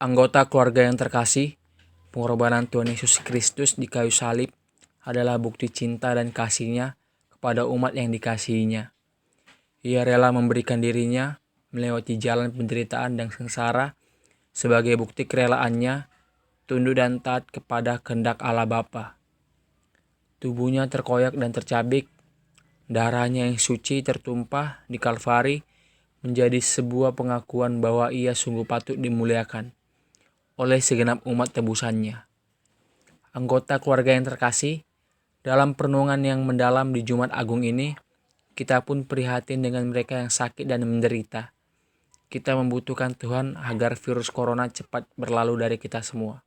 Anggota keluarga yang terkasih, pengorbanan Tuhan Yesus Kristus di kayu salib adalah bukti cinta dan kasih-Nya kepada umat yang dikasihinya. Ia rela memberikan dirinya melewati jalan penderitaan dan sengsara sebagai bukti kerelaannya tunduk dan taat kepada kehendak Allah Bapa. Tubuhnya terkoyak dan tercabik, darahnya yang suci tertumpah di Kalvari menjadi sebuah pengakuan bahwa ia sungguh patut dimuliakan oleh segenap umat tebusannya. Anggota keluarga yang terkasih, dalam perenungan yang mendalam di Jumat Agung ini, kita pun prihatin dengan mereka yang sakit dan menderita. Kita membutuhkan Tuhan agar virus corona cepat berlalu dari kita semua.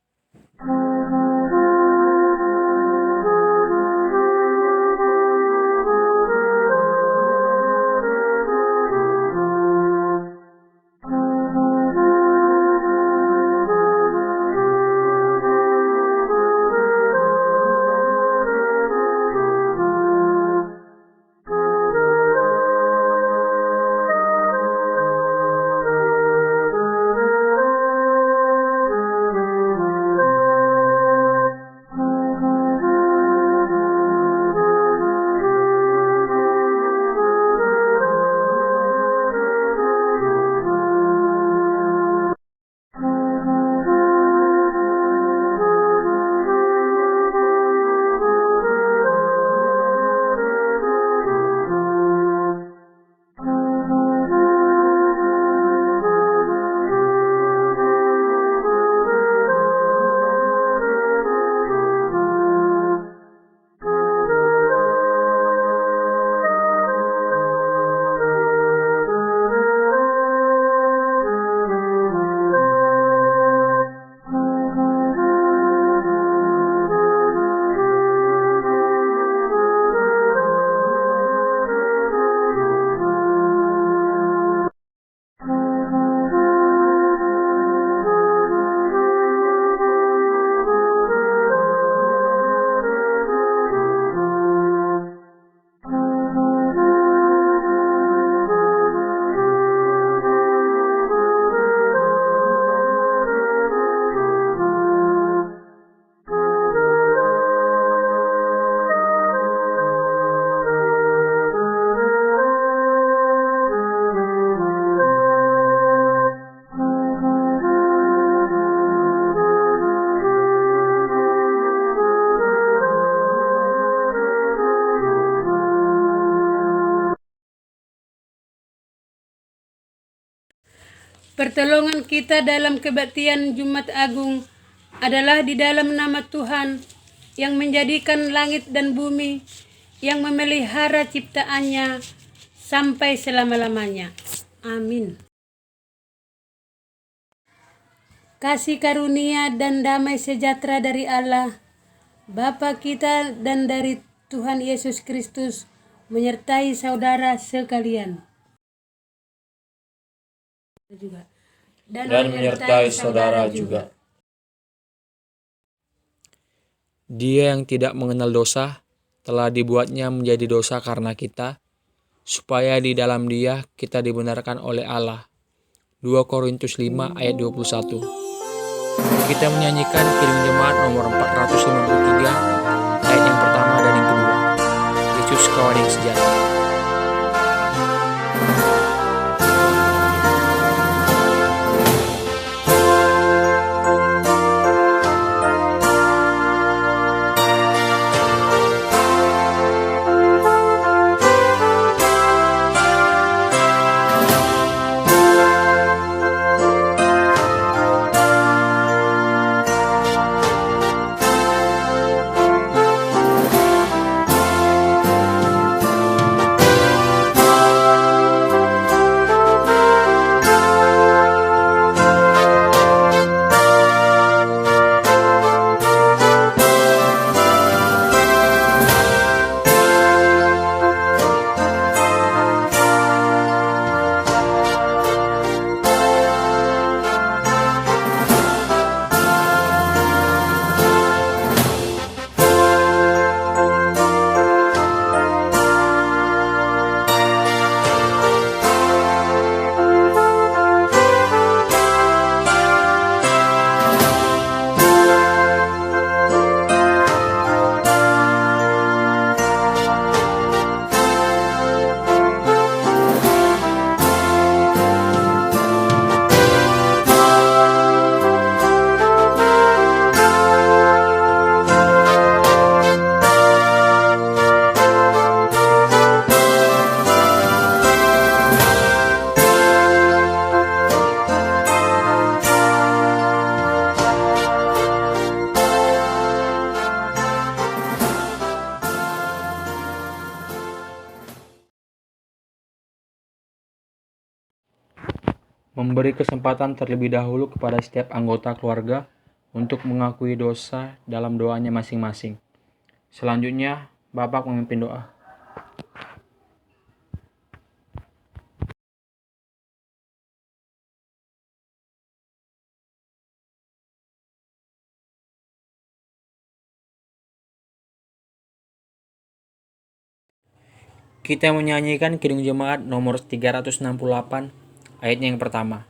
Pertolongan kita dalam kebaktian Jumat Agung adalah di dalam nama Tuhan yang menjadikan langit dan bumi, yang memelihara ciptaannya sampai selama-lamanya. Amin. Kasih karunia dan damai sejahtera dari Allah, Bapa kita dan dari Tuhan Yesus Kristus menyertai saudara sekalian. Dan menyertai saudara juga. Dia yang tidak mengenal dosa telah dibuatnya menjadi dosa karena kita, supaya di dalam Dia kita dibenarkan oleh Allah. 2 Korintus 5 ayat 21. Kita menyanyikan Kidung Jemaat nomor 453 ayat yang pertama dan yang kedua. Yesus kawan yang sejati. memberi kesempatan terlebih dahulu kepada setiap anggota keluarga untuk mengakui dosa dalam doanya masing-masing. Selanjutnya, Bapak memimpin doa. Kita menyanyikan Kidung Jemaat nomor 368, ayatnya yang pertama.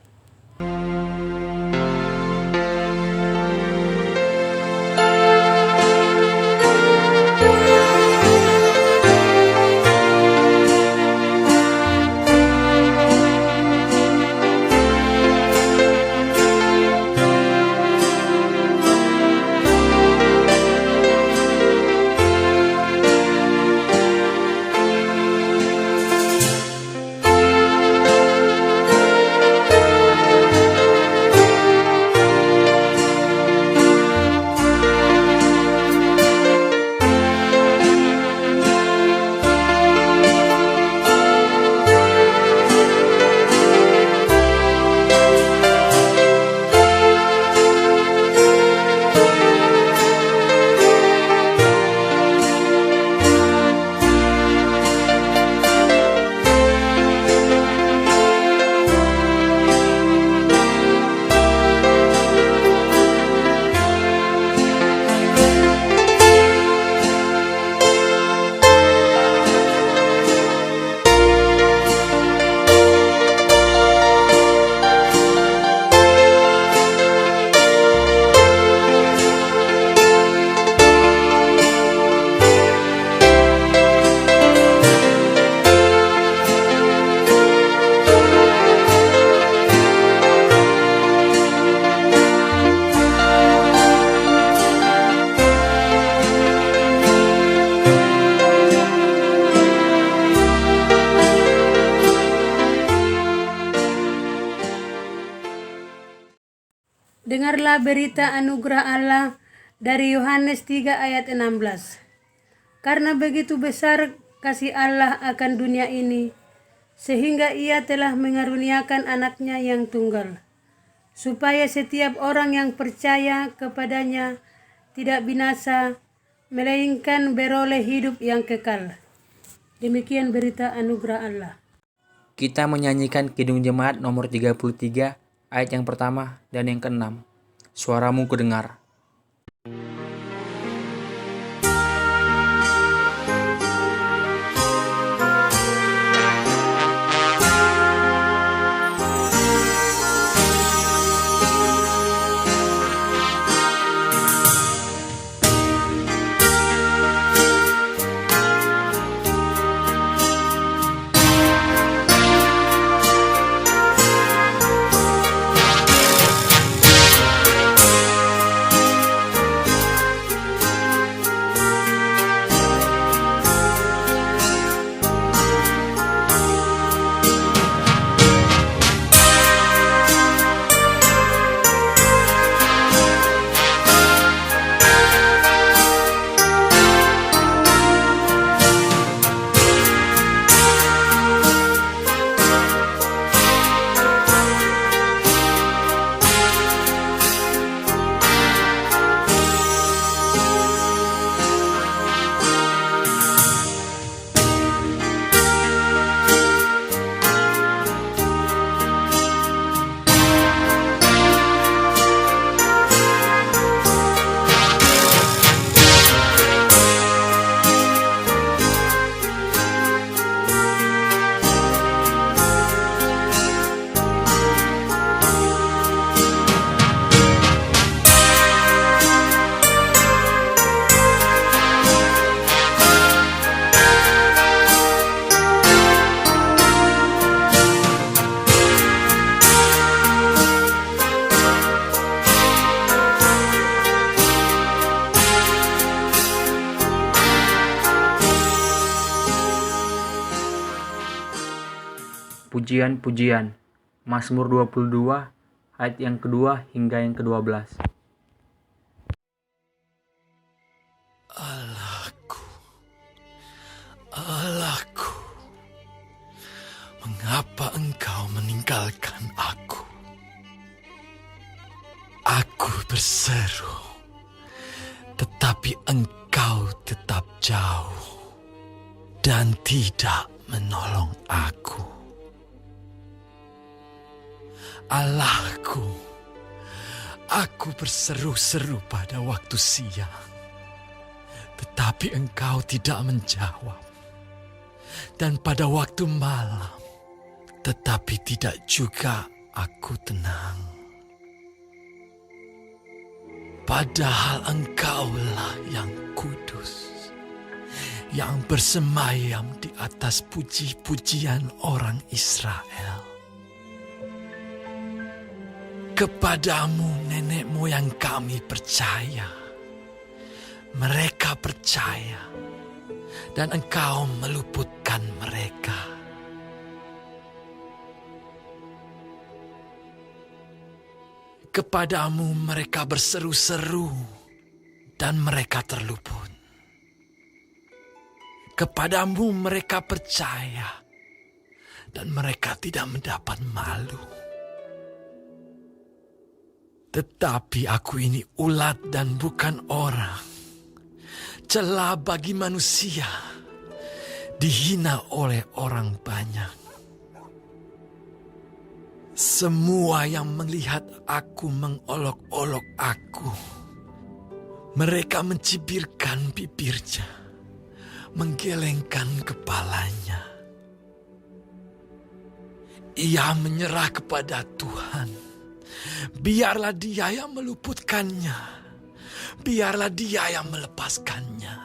Dengarlah berita anugerah Allah dari Yohanes 3 ayat 16. Karena begitu besar kasih Allah akan dunia ini, sehingga ia telah mengaruniakan anaknya yang tunggal, supaya setiap orang yang percaya kepadanya tidak binasa, melainkan beroleh hidup yang kekal. Demikian berita anugerah Allah. Kita menyanyikan Kidung Jemaat nomor 33, ayat yang pertama dan yang keenam. Suaramu kudengar. Pujian-pujian, Mazmur 22, ayat yang kedua hingga yang ke-12. Allahku, Allahku, mengapa engkau meninggalkan aku? berseru, tetapi engkau tetap jauh dan tidak menolong aku. Allahku, aku berseru-seru pada waktu siang, tetapi engkau tidak menjawab. Dan pada waktu malam, tetapi tidak juga aku tenang. Padahal engkaulah yang kudus, yang bersemayam di atas puji-pujian orang Israel. Kepadamu nenek moyang kami percaya. Mereka percaya, dan engkau meluputkan mereka. Kepadamu mereka berseru-seru, dan mereka terluput. Kepadamu mereka percaya, dan mereka tidak mendapat malu. Tetapi aku ini ulat dan bukan orang, celah bagi manusia, dihina oleh orang banyak. Semua yang melihat aku mengolok-olok aku. Mereka mencibirkan bibirnya, menggelengkan kepalanya. Ia menyerah kepada Tuhan. Biarlah Dia yang meluputkannya. Biarlah Dia yang melepaskannya.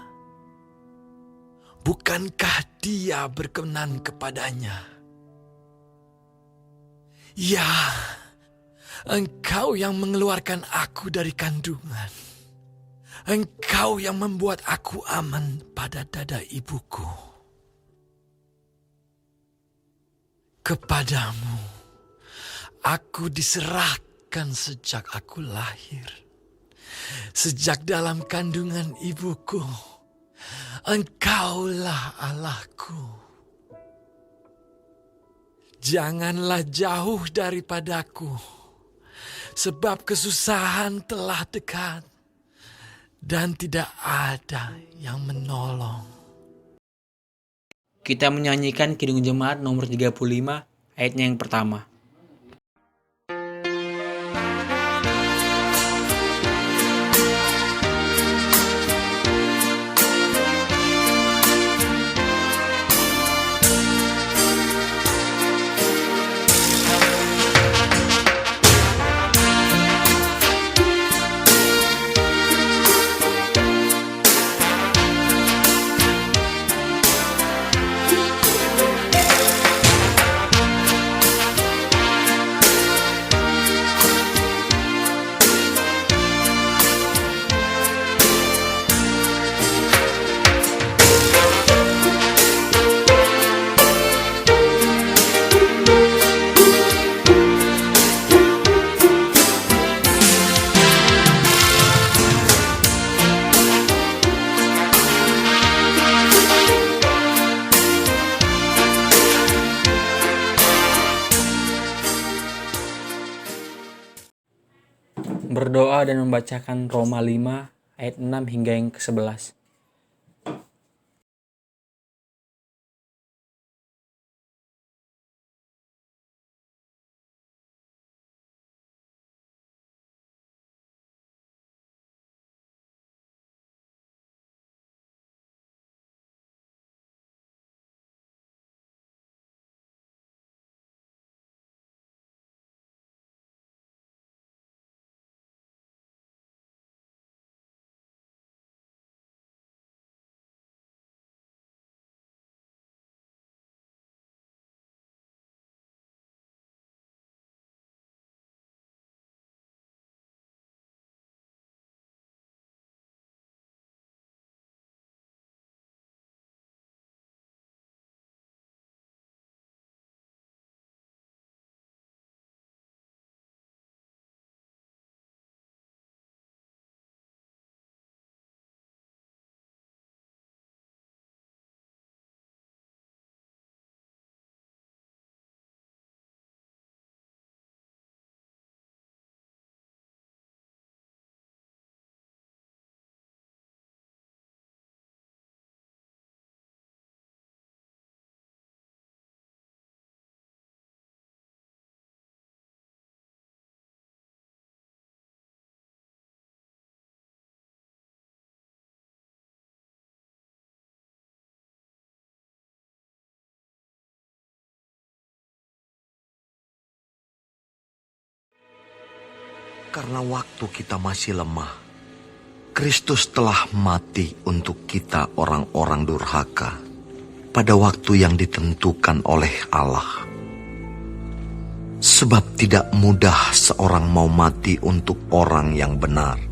Bukankah Dia berkenan kepadanya? Ya, Engkau yang mengeluarkan aku dari kandungan. Engkau yang membuat aku aman pada dada ibuku. Kepadamu aku diserahkan sejak aku lahir. Sejak dalam kandungan ibuku, Engkaulah Allahku. Janganlah jauh daripadaku, sebab kesusahan telah dekat dan tidak ada yang menolong. Kita menyanyikan Kidung Jemaat nomor 35 ayatnya yang pertama. Berdoa dan membacakan Roma 5 ayat 6 hingga yang ke-11. Karena waktu kita masih lemah, Kristus telah mati untuk kita orang-orang durhaka pada waktu yang ditentukan oleh Allah. Sebab tidak mudah seorang mau mati untuk orang yang benar.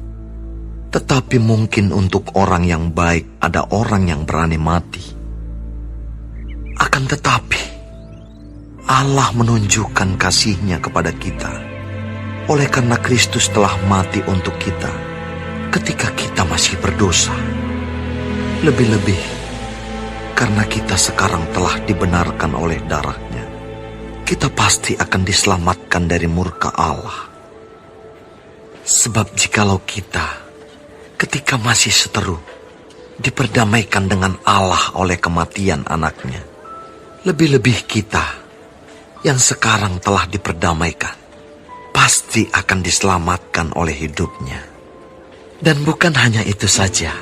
Tetapi mungkin untuk orang yang baik ada orang yang berani mati. Akan tetapi, Allah menunjukkan kasih-Nya kepada kita. Oleh karena Kristus telah mati untuk kita ketika kita masih berdosa. Lebih-lebih karena kita sekarang telah dibenarkan oleh darah-Nya, kita pasti akan diselamatkan dari murka Allah. Sebab jikalau kita ketika masih seteru diperdamaikan dengan Allah oleh kematian anaknya, lebih-lebih kita yang sekarang telah diperdamaikan pasti akan diselamatkan oleh hidup-Nya. Dan bukan hanya itu saja,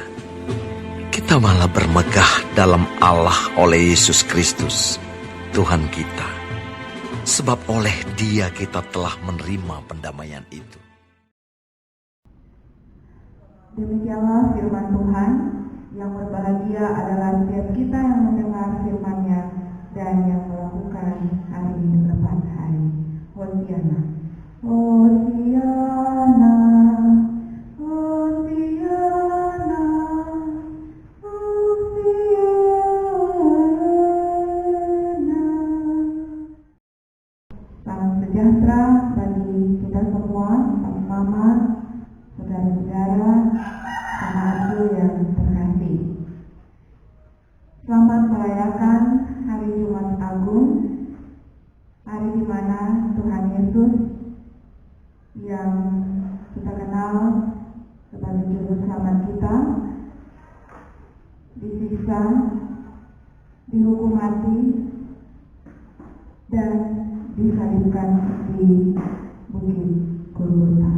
kita malah bermegah dalam Allah oleh Yesus Kristus, Tuhan kita. Sebab oleh Dia kita telah menerima pendamaian itu. Demikianlah firman Tuhan. Yang berbahagia adalah setiap kita yang mendengar firman-Nya dan yang melakukan hari lepas hari. Hosiana. Hosiana, Hosiana, Hosiana. Salam sejahtera bagi kita semua, mama, saudara-saudara, anak-anakku yang terkasih. Selamat merayakan Hari Jumat Agung, hari di mana Tuhan Yesus yang kita kenal sebagai juru selamat kita disiksa, dihukum mati, dan disalibkan di Bukit Golgota.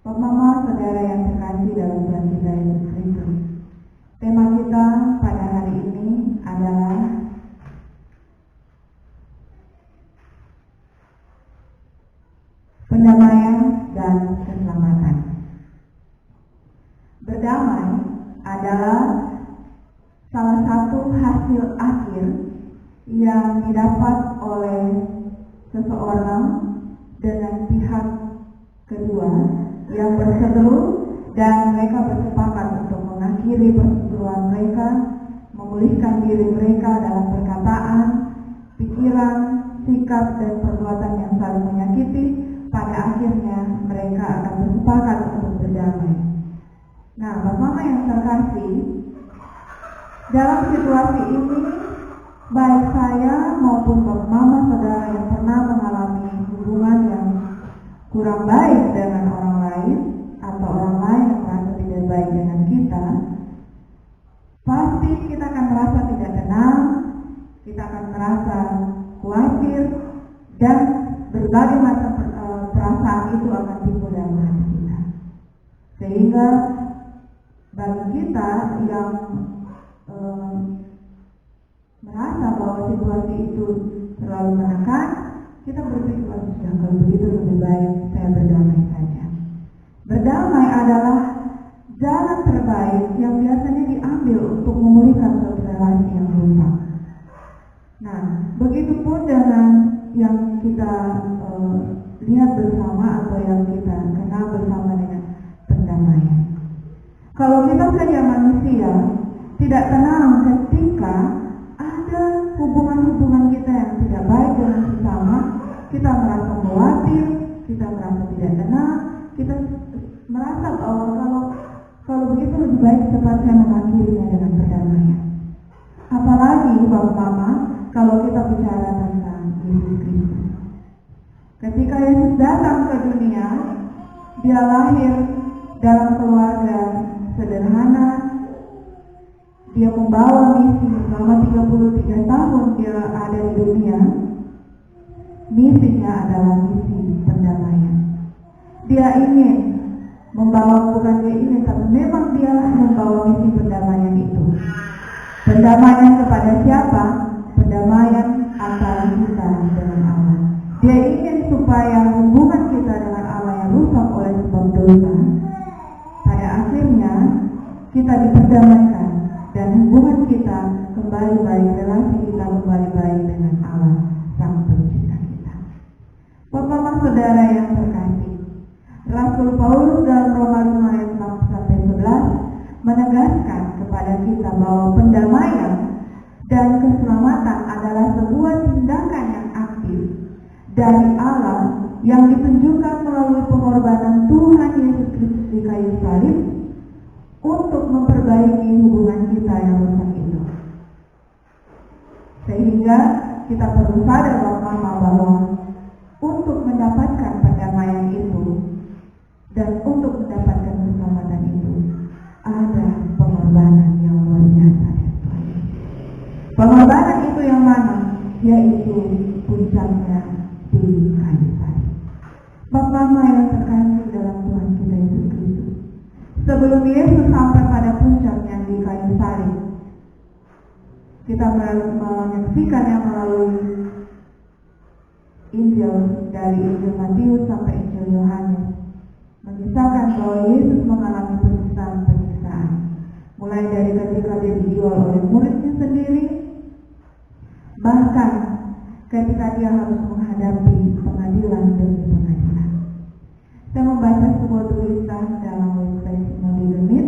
Bapak Mama, saudara yang terkasih dalam Tuhan kita Yesus Kristus, tema kita pada hari ini adalah pendamaian dan keselamatan. Berdamai adalah salah satu hasil akhir yang didapat oleh seseorang dengan pihak kedua yang berseteru, dan mereka bersepakat untuk mengakhiri perseteruan mereka, memulihkan diri mereka dalam perkataan, pikiran, sikap, dan perbuatan yang saling menyakiti. Pada akhirnya mereka akan bersepakat untuk berdamai. Nah, Bapak-Bapak yang terkasih, dalam situasi ini, baik saya maupun Bapak-Mama saudara yang pernah mengalami hubungan yang kurang baik dengan orang lain, atau orang lain yang merasa tidak baik dengan kita, pasti kita akan merasa tidak tenang, kita akan merasa khawatir, dan berbagai macam perasaan itu akan timbul dalam hati kita. Sehingga bagi kita yang merasa bahwa situasi itu terlalu menekan, kita berpikir, sudah kalau begitu lebih baik saya berdamai saja. Berdamai adalah jalan terbaik yang biasanya diambil untuk memulihkan suatu relasi yang rusak. Nah, begitupun dengan yang kita lihat bersama atau yang kita kenal bersama dengan pendamaian. Kalau kita saja manusia tidak tenang ketika ada hubungan-hubungan kita yang tidak baik dengan sesama, kita merasa khawatir, kita merasa tidak tenang, kita merasa bahwa kalau begitu lebih baik cepat saya mengakhirinya dengan perdamaian. Apalagi Bapak Mama, kalau kita bicara tentang Yesus Kristus. Ketika Yesus datang ke dunia, Dia lahir dalam keluarga sederhana. Dia membawa misi selama 33 tahun Dia ada di dunia. Misinya adalah misi perdamaian. Dia ingin membawa, bukan Dia ingin, tapi memang Dia membawa misi perdamaian itu. Perdamaian kepada siapa? Perdamaian antara kita dengan Allah. Dia ingin supaya hubungan kita dengan Allah dan hubungan kita kembali baik, relasi kita kembali baik dengan Allah Sang Pencipta kita. Bapak saudara yang terkasih, Rasul Paulus dalam Roma 5 ayat 6-11 menegaskan kepada kita bahwa pendamaian dan keselamatan adalah sebuah tindakan yang aktif dari Allah yang ditunjukkan melalui pengorbanan Tuhan Yesus Kristus di kayu salib untuk memperbaiki hubungan kita yang rusak itu. Sehingga kita perlu sadar bahwa untuk mendapatkan pendamaian itu dan untuk mendapatkan keselamatan itu ada pengorbanan yang luar biasa. Pengorbanan itu yang mana? Yaitu puncaknya di kayu salib. Bapak yang terkasih dalam Tuhan kita Yesus Kristus, sebelum Yesus sampai pada puncaknya di kayu salib, kita menyaksikannya melalui Injil dari Injil Matius sampai Injil Yohanes, mengisahkan bahwa Yesus mengalami penyiksaan, mulai dari ketika dia dijual oleh muridnya sendiri, bahkan ketika dia harus menghadapi pengadilan demi pengadilan. Saya membaca sebuah tulisan dalam website Sinode Gemit.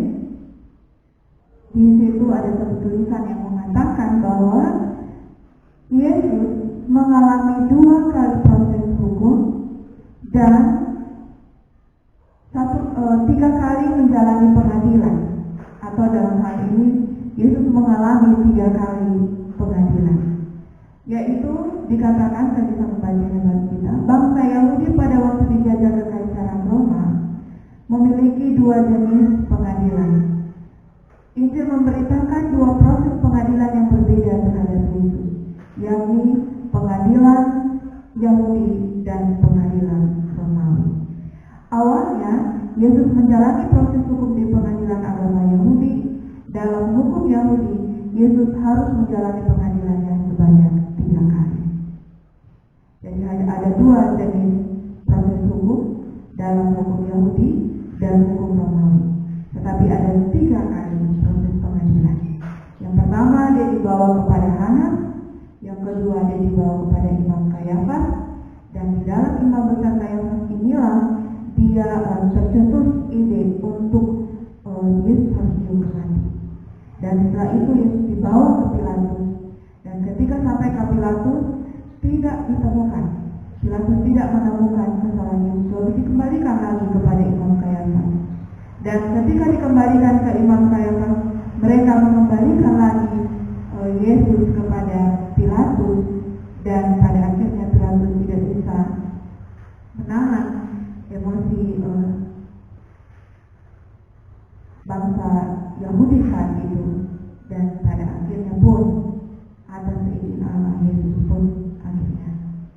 Di situ ada satu tulisan yang mengatakan bahwa Yesus mengalami 2 kali proses hukum dan 3 kali menjalani pengadilan, atau dalam hal ini Yesus mengalami 3 kali pengadilan. Yaitu dikatakan, saya bisa membacanya bagi kita, bangsa Yahudi pada waktu dijajah kekaisaran Roma memiliki 2 jenis pengadilan. Injil memberitakan 2 proses pengadilan yang berbeda terhadap Yesus, yakni pengadilan Yahudi dan pengadilan Romawi. Awalnya Yesus menjalani proses hukum di pengadilan agama Yahudi. Dalam hukum Yahudi, Yesus harus menjalani pengadilannya sebanyak 3 kali. Jadi ada 2 jenis proses hukum dalam hukum Yahudi dan hukum Romawi. Tetapi ada 3 kali proses pengadilan. Yang pertama dia dibawa kepada Hanas, yang kedua dia dibawa kepada Imam Kayafas, dan di dalam Imam Besar Kayafas inilah dia tercetus ide untuk Yesus harus dihukum mati. Dan setelah itu Yesus dibawa ke Pilatus, dan ketika sampai ke Pilatus tidak ditemukan. Pilatus tidak menemukan kesalahan Yesus, lalu dikembalikan lagi kepada Imam Kayafas. Dan ketika dikembalikan ke Imam Kayafas, mereka mengembalikan lagi Yesus kepada Pilatus, dan pada akhirnya Pilatus tidak bisa menahan emosi bangsa Yahudi saat itu, dan pada akhirnya pun atas izin Allah Yesus pun akhirnya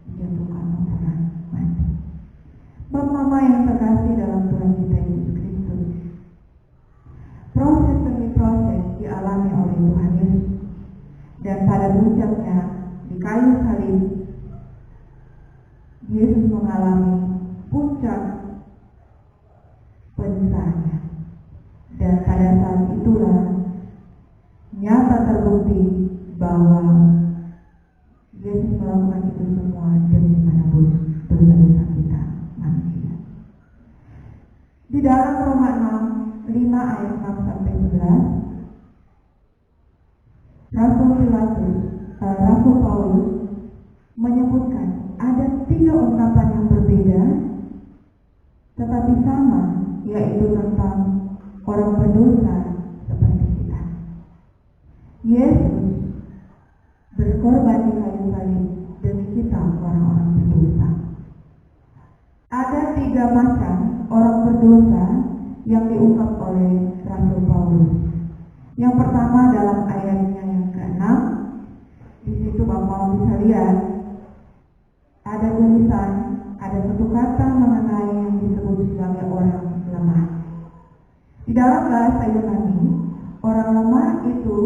dijatuhkan hukuman mati. Bapak yang terkasih dalam Tuhan kita Yesus Kristus, proses demi proses dialami oleh Tuhan Yesus, dan pada puncaknya di kayu salib Yesus mengalami puncak penyiksaannya. Dan pada saat itulah nyata terbukti bahwa Yesus melakukan itu semua demi menebus dosa-dosa kita manusia. Di dalam Roma 5 ayat 6-11, Rasul Paulus menyebutkan ada 3 ungkapan yang berbeda tetapi sama, yaitu tentang orang berdosa seperti kita. Yesus berkorban di kayu salib demi kita orang-orang berdosa. Ada 3 macam orang berdosa yang diungkap oleh Rasul Paulus. Yang pertama dalam ayatnya yang ke-6, di situ Bapak bisa lihat ada tulisan, ada satu kata mengenai yang disebut sebagai orang lemah. Di dalam bahasa Yunani, orang lemah itu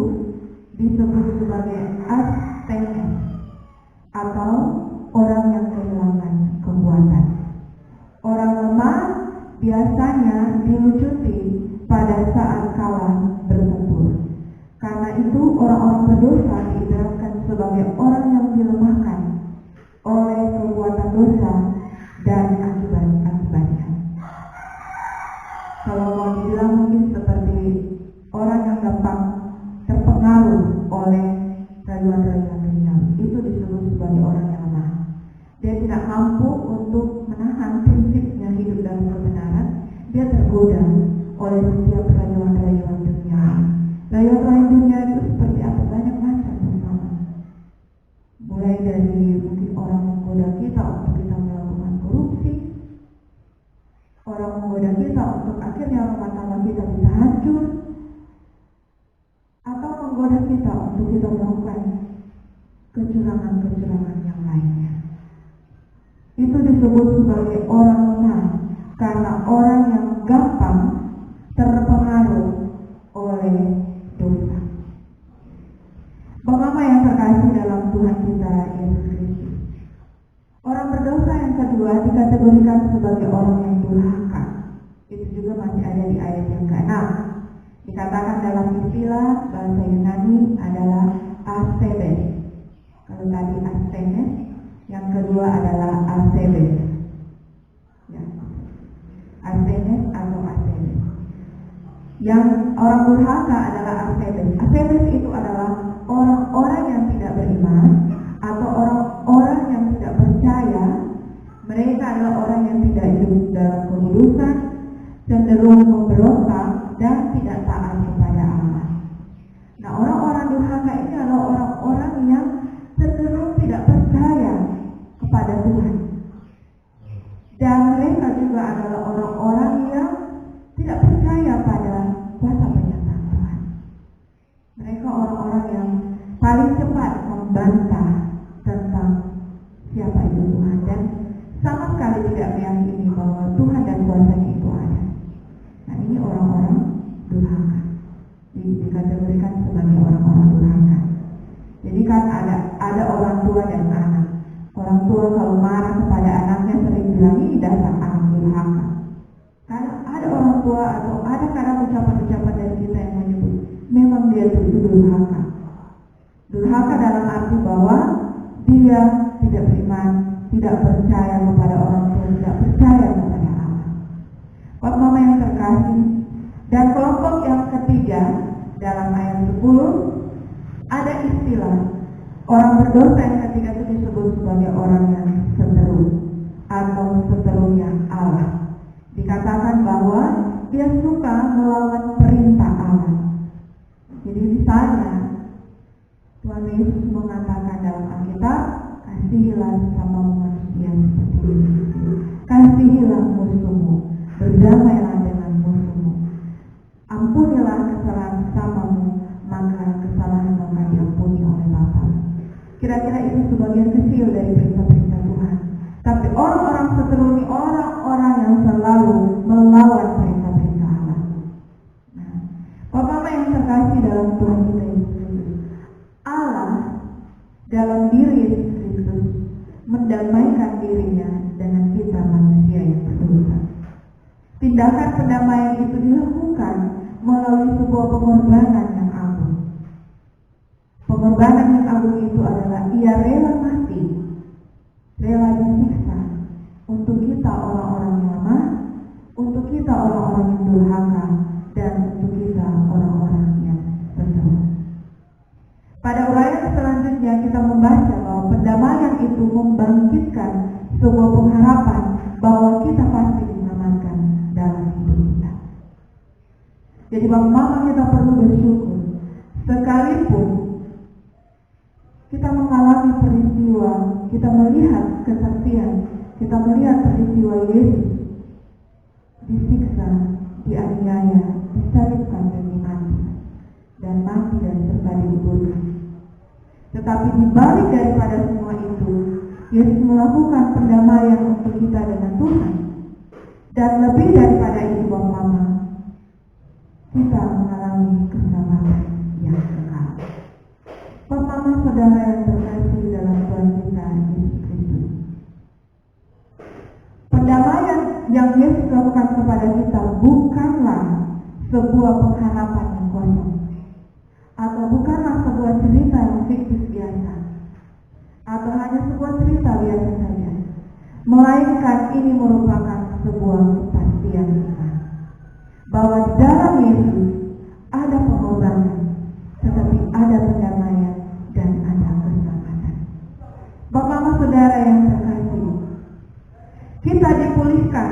disebut sebagai asthenes, atau orang yang kehilangan kekuatan. Orang lemah biasanya dilucuti pada saat kalah bertempur, karena itu orang-orang berdosa diibaratkan sebagai orang yang dilemahkan oleh kekuatan dosa dan akibat-akibatnya. Kalau mau dibilang mungkin seperti orang yang gampang terpengaruh oleh rayuan-rayuan dunia, itu disebut sebagai orang yang lemah. Dia tidak mampu untuk menahan prinsipnya hidup dalam kebenaran. Dia tergoda oleh setiap rayuan-rayuan dunia. Rayuan-rayuan dunia itu seperti apa? Banyak macam bersama. Mulai dari mungkin orang menggoda kita untuk kita melakukan korupsi, orang menggoda kita untuk akhirnya rumah tangga kita bisa hancur, atau menggoda kita untuk kita melakukan kecurangan-kecurangan yang lainnya. Itu disebut sebagai orang lemah, karena orang yang gampang terpengaruh oleh dosa. Bapak-bapak yang terkasih dalam Tuhan kita Yesus Kristus, orang berdosa yang kedua dikategorikan sebagai orang yang durhaka. Itu juga masih ada di ayat yang ke-6. Dikatakan dalam istilah bahasa Yunani adalah asebes. Kalau tadi asenes, yang kedua adalah asebes. Ya. Asenes atau asebes. Yang orang durhaka adalah asebes. Asebes itu adalah orang-orang yang tidak beriman atau orang-orang yang tidak percaya. Mereka adalah orang yang tidak hidup dalam kekudusan, cenderung memberontak dan tidak taat kepada Allah. Nah, orang-orang durhaka ini adalah orang-orang yang cenderung tidak percaya kepada Tuhan. Dan mereka juga adalah orang-orang yang tidak percaya pada kuasa penyertaan Tuhan. Mereka orang-orang yang paling cepat membantah tentang siapa itu Tuhan dan sama sekali tidak meyakini bahwa Tuhan dan kuasanya itu ada. Nah, ini orang-orang durhaka, dikategorikan sebagai orang-orang durhaka. Jadi kan ada orang tua dan anak. Orang tua kalau marah kepada anaknya sering bilang, ini dasar anak durhaka. Karena ada orang tua atau ada kadang ucapan-ucapan dari kita yang menyebut memang dia itu durhaka. Durhaka dalam arti bahwa dia tidak beriman, tidak percaya kepada orang tua, tidak percaya kepada Allah. Bapak Mama yang terkasih, dan kelompok yang ketiga dalam ayat 10 ada istilah orang berdosa yang ketiga itu disebut sebagai orang yang seteru atau seterunya Allah. Dikatakan bahwa dia suka melawan perintah Allah. Jadi misalnya Tuhan Yesus mengatakan dalam Alkitab, kasihilah sama manusia seperti ini. Kasihilah musuhmu, berdamailah dengan musuhmu. Ampunilah kesalahan samamu, maka kesalahan akan diampuni oleh Bapa. Kira-kira itu sebagian kecil dari perintah-perintah Tuhan. Tapi orang-orang seteru ini orang-orang yang selalu melawan perintah-perintah Allah. Nah, Bapak yang terkasih dalam Tuhan kita Yesus Kristus, Allah dalam diri Yesus Kristus mendamaikan dirinya dengan kita manusia yang berdosa. Tindakan pendamaian itu dilakukan melalui sebuah pengorbanan yang agung. Pengorbanan yang agung itu adalah ia rela mati, rela disiksa untuk kita orang-orang yang lemah, untuk kita orang-orang yang durhaka, dan untuk kita orang-orang yang seteru. Pada uraian selanjutnya kita membaca bahwa pendamaian itu membangkitkan sebuah pengharapan bahwa kita pasti diselamatkan dalam hidup kita. Jadi Mama kita perlu bersyukur sekalipun kita mengalami peristiwa, kita melihat kesaksian, kita melihat peristiwa Yesus disiksa, dianiaya, disalibkan dan mati dan serta dikuburkan. Tetapi di balik daripada semua itu, Yesus melakukan pendamaian untuk kita dengan Tuhan. Dan lebih daripada itu Mama, kita mengalami keselamatan yang kekal. Mama saudara yang terkasih dalam Tuhan kita Yesus Kristus, pendamaian yang Yesus lakukan kepada kita bukanlah sebuah pengharapan yang kosong, atau bukan sebuah cerita yang fiktif biasa atau hanya sebuah cerita biasa saja, melainkan ini merupakan sebuah kepastian iman bahwa di dalam Yesus ada pengorbanan, tetapi ada pendamaian dan ada keselamatan. Bapak-bapak saudara yang terkasih, kita dipulihkan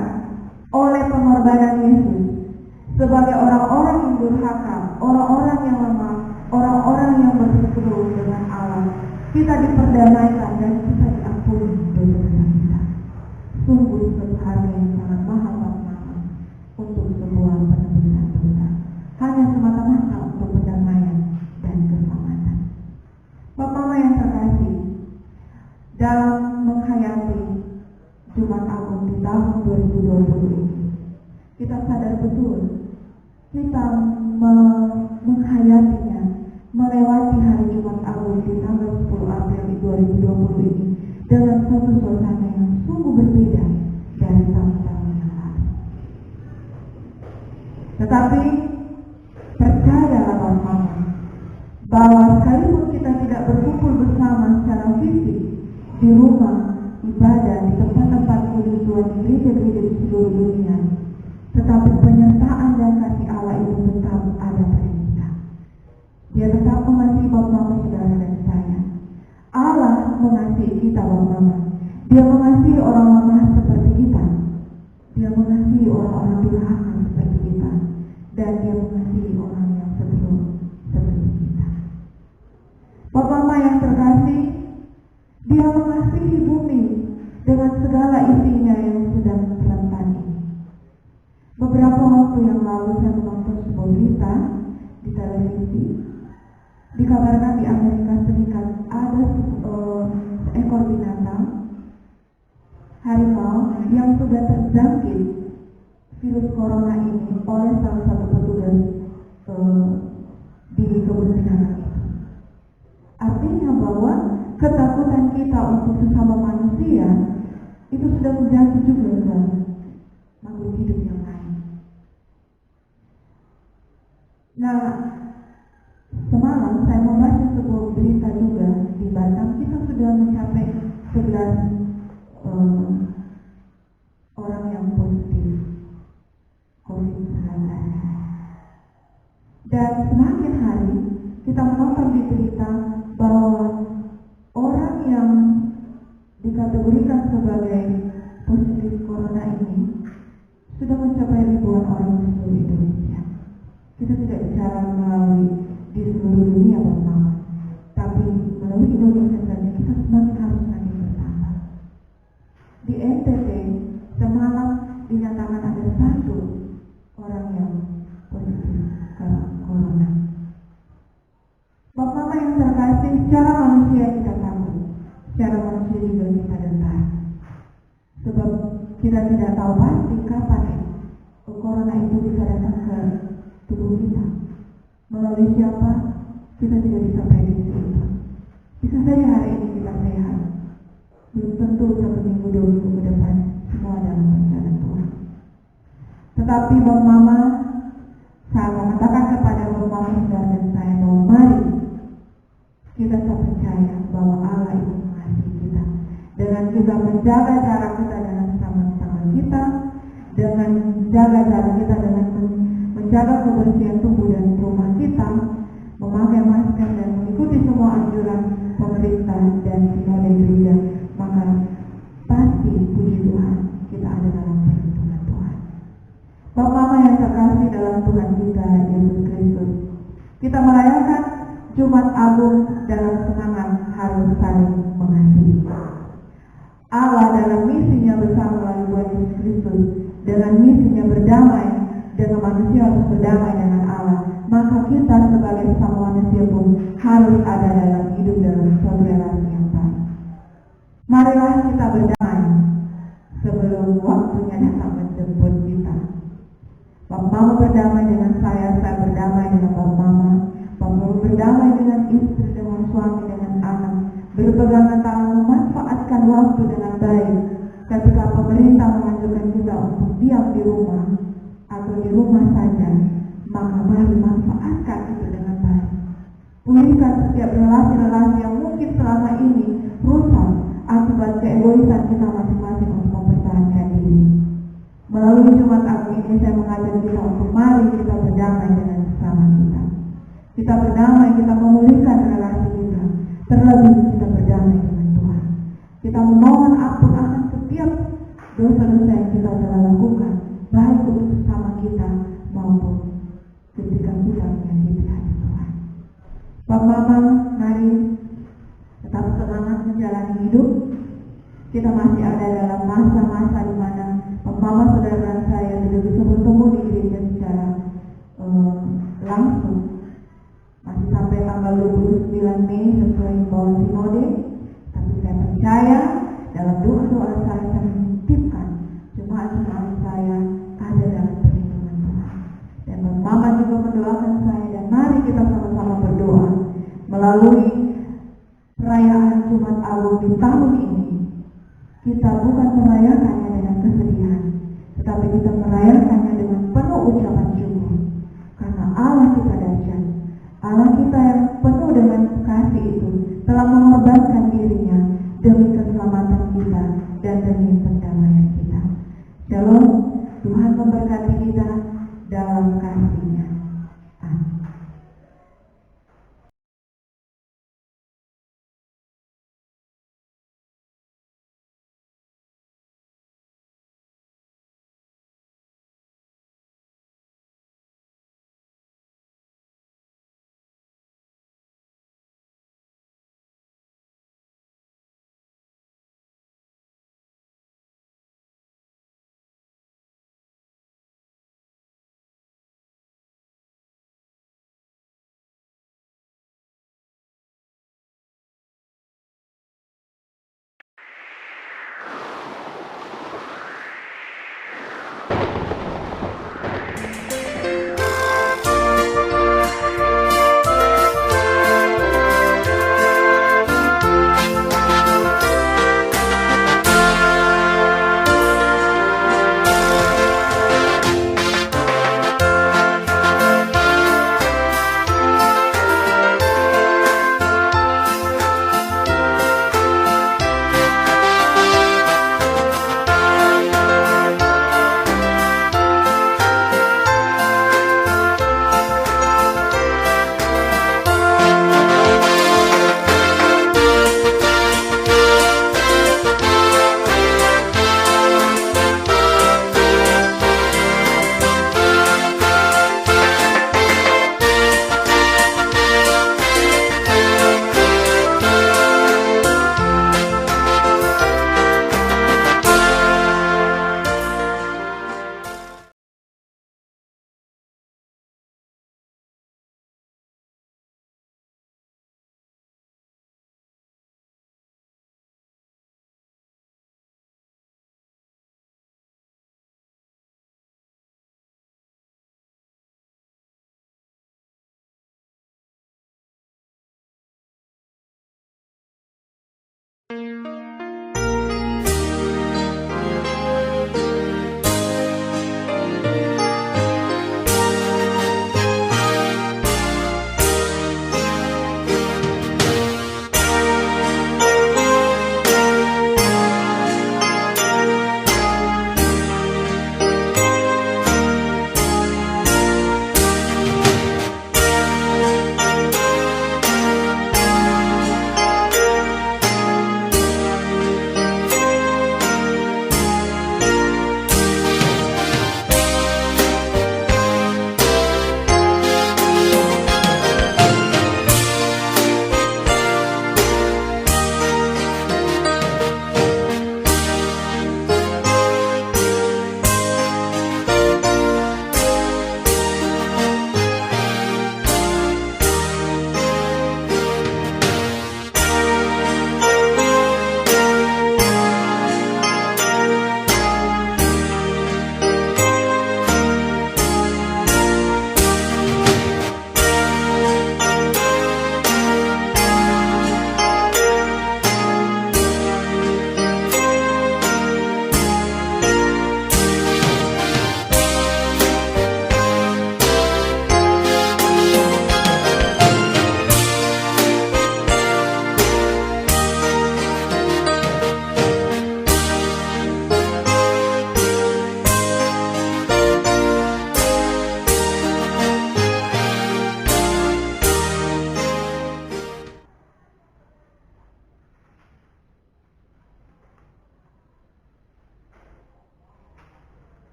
oleh pengorbanan Yesus sebagai orang-orang yang durhaka, orang-orang yang lemah, orang-orang yang berseteru dengan Allah. Kita diperdamaikan dan kita diampuni dosa-dosa kita. Sungguh suatu harga yang sangat mahal Bapak-bapak untuk sebuah penebusan dosa, hanya semata-mata untuk pendamaian dan keselamatan. Bapak-bapak yang terkasih, dalam menghayati Jumat Agung di tahun 2020 ini, kita sadar betul kita menghayatinya, melewati hari Jumat Agung di tanggal 10 April 2020 ini dengan suatu suasana yang sungguh berbeda dari tahun-tahun yang lalu. Tetapi percayalah Bapak, bahwa sekalipun kita tidak berkumpul bersama secara fisik di rumah ibadah, di tempat-tempat kudus Tuhan, di gereja-gereja di seluruh dunia, tetapi penyertaan dan kasih Allah itu tetap ada pada kita. Dia tetap mengasihi Bapak-bapak saudara dan saya. Allah mengasihi kita Bapak-bapak. Dia mengasihi orang lemah seperti kita. Dia mengasihi orang-orang durhaka seperti kita. Dan dia mengasihi orang yang seperti kita. Bapak-bapak yang terkasih, dia mengasihi bumi dengan segala isinya yang sedang rentan ini. Beberapa waktu yang lalu saya menonton sebuah berita di televisi. Dikabarkan di Amerika Serikat ada seekor binatang harimau yang sudah terjangkit virus corona ini oleh salah satu petugas di kebun binatang itu. Artinya bahwa ketakutan kita untuk sesama manusia itu sudah menjangkit juga ke makhluk hidup yang lain. Nah, semalam saya membaca sebuah berita juga di Batam. Kita sudah mencapai 11 orang yang positif COVID-19. Dan semakin hari kita menonton di berita bahwa orang yang dikategorikan sebagai positif corona ini sudah mencapai ribuan orang di seluruh Indonesia. Kita tidak bicara melalui di seluruh dunia Bapak, tapi melalui Indonesia saja kita harus semakin bertambah. Di NTT semalam dinyatakan ada 1 orang yang positif corona. Bapak yang terkasih, secara manusia kita takut, secara manusia juga kita gentar, sebab kita tidak tahu pasti kapan corona itu bisa datang ke tubuh kita. Melalui siapa, kita tidak bisa prediksi itu. Bisa saja hari ini kita sehat, belum tentu 1 minggu 2 minggu ke depan semua dalam rencana Tuhan. Tetapi Bapak Mama, saya mengatakan kepada Bapak Mama dan saya bahwa mari kita tak percaya bahwa Allah itu mengasihi kita. Dengan kita menjaga jarak kita dengan sama-sama kita, dengan menjaga jarak kita dengan menjaga kebersihan tubuh dan rumah kita, memakai masker dan mengikuti semua anjuran pemerintah dan sinode gereja, maka pasti puji Tuhan kita ada dalam perlindungan Tuhan. Bapak Mama yang terkasih dalam Tuhan kita Yesus Kristus, kita merayakan Jumat Agung dalam semangat harus saling mengasihi. Allah dalam misinya bersama melalui Tuhan Yesus Kristus, dengan misinya berdamai dengan manusia, harus berdamai dengan Allah. Maka kita sebagai sesama manusia pun harus ada dalam hidup dalam suatu relasi yang baik. Marilah kita berdamai sebelum waktunya datang menjemput kita. Bapak Mama berdamai dengan saya berdamai dengan Bapak Mama. Bapak Mama berdamai dengan istri, dengan suami, dengan anak. Berpegangan tangan, memanfaatkan waktu dengan baik. Ketika pemerintah menganjurkan kita untuk diam di rumah atau di rumah saja, maka mari manfaatkan itu dengan baik. Pulihkan setiap relasi-relasi yang mungkin selama ini rusak akibat keegoisan kita masing-masing untuk mempertahankan diri. Melalui Jumat Agung ini saya mengajak kita untuk mari kita berdamai dengan sesama kita. Kita berdamai, kita memulihkan relasi kita. Terlebih kita berdamai dengan Tuhan. Kita memohon ampun akan setiap dosa-dosa yang kita telah lakukan, baik untuk sesama kita maupun ketika kita menyakiti hati Tuhan. Pak Mama, mari tetap semangat menjalani hidup. Kita masih ada dalam masa-masa di mana Mama saudara saya tidak bisa bertemu di gereja secara langsung. Masih sampai tanggal 29 Mei sesuai himbauan sinode. Tapi saya percaya dalam doa-doa saya menitipkan jemaat-jemaat saya ada dalam perlindungan Tuhan. Dan Mama juga mendoakan saya, dan mari kita sama-sama berdoa melalui perayaan Jumat Agung di tahun ini. Kita bukan merayakannya dengan kesedihan, tetapi kita merayakannya dengan penuh ucapan syukur. Karena Allah kita dahsyat, Allah kita yang penuh dengan kasih itu telah mengorbankan dirinya demi keselamatan kita dan demi perdamaian kita. Shalom, Tuhan memberkati kita dalam kasih-Nya. Amin.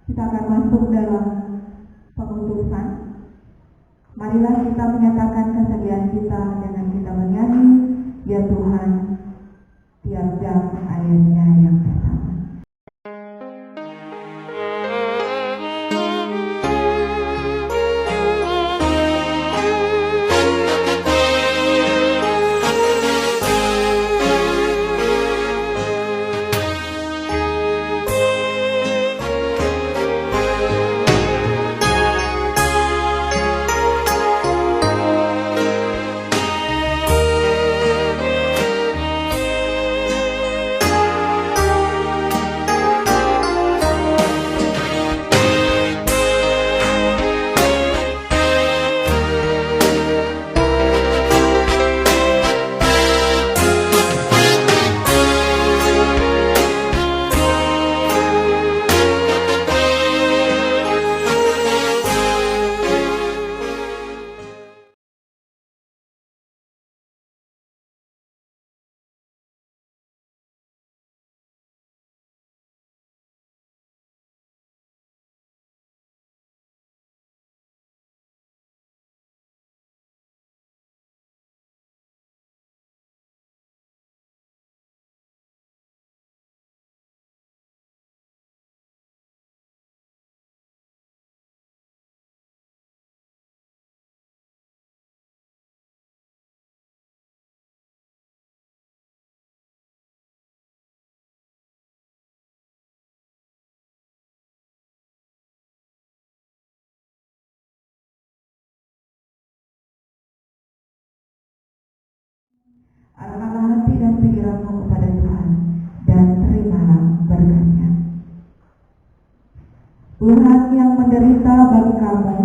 kita akan masuk dalam pengutusan. Marilah kita menyatakan kesediaan kita dengan kita menyanyi, ya Tuhan, tiap jam ayatnya yang pertama. Arahkanlah hati dan pikiranmu kepada Tuhan, dan terimalah berkat-Nya. Tuhan yang menderita bagi kamu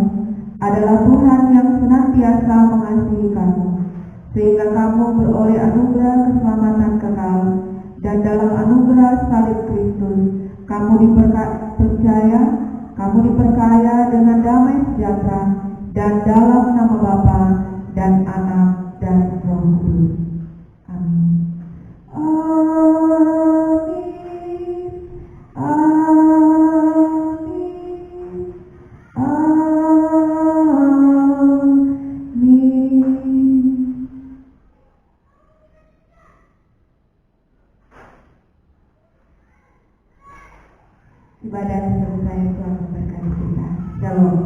adalah Tuhan yang senantiasa mengasihi kamu, sehingga kamu beroleh anugerah keselamatan kekal, dan dalam anugerah salib Kristus, kamu diperkaya dengan damai sejahtera, dan dalam nama Bapa dan Anak dan Roh Kudus. Amin. Amin. Amin. Amin. Ibadah selesai, Tuhan memberkati kita. Shalom.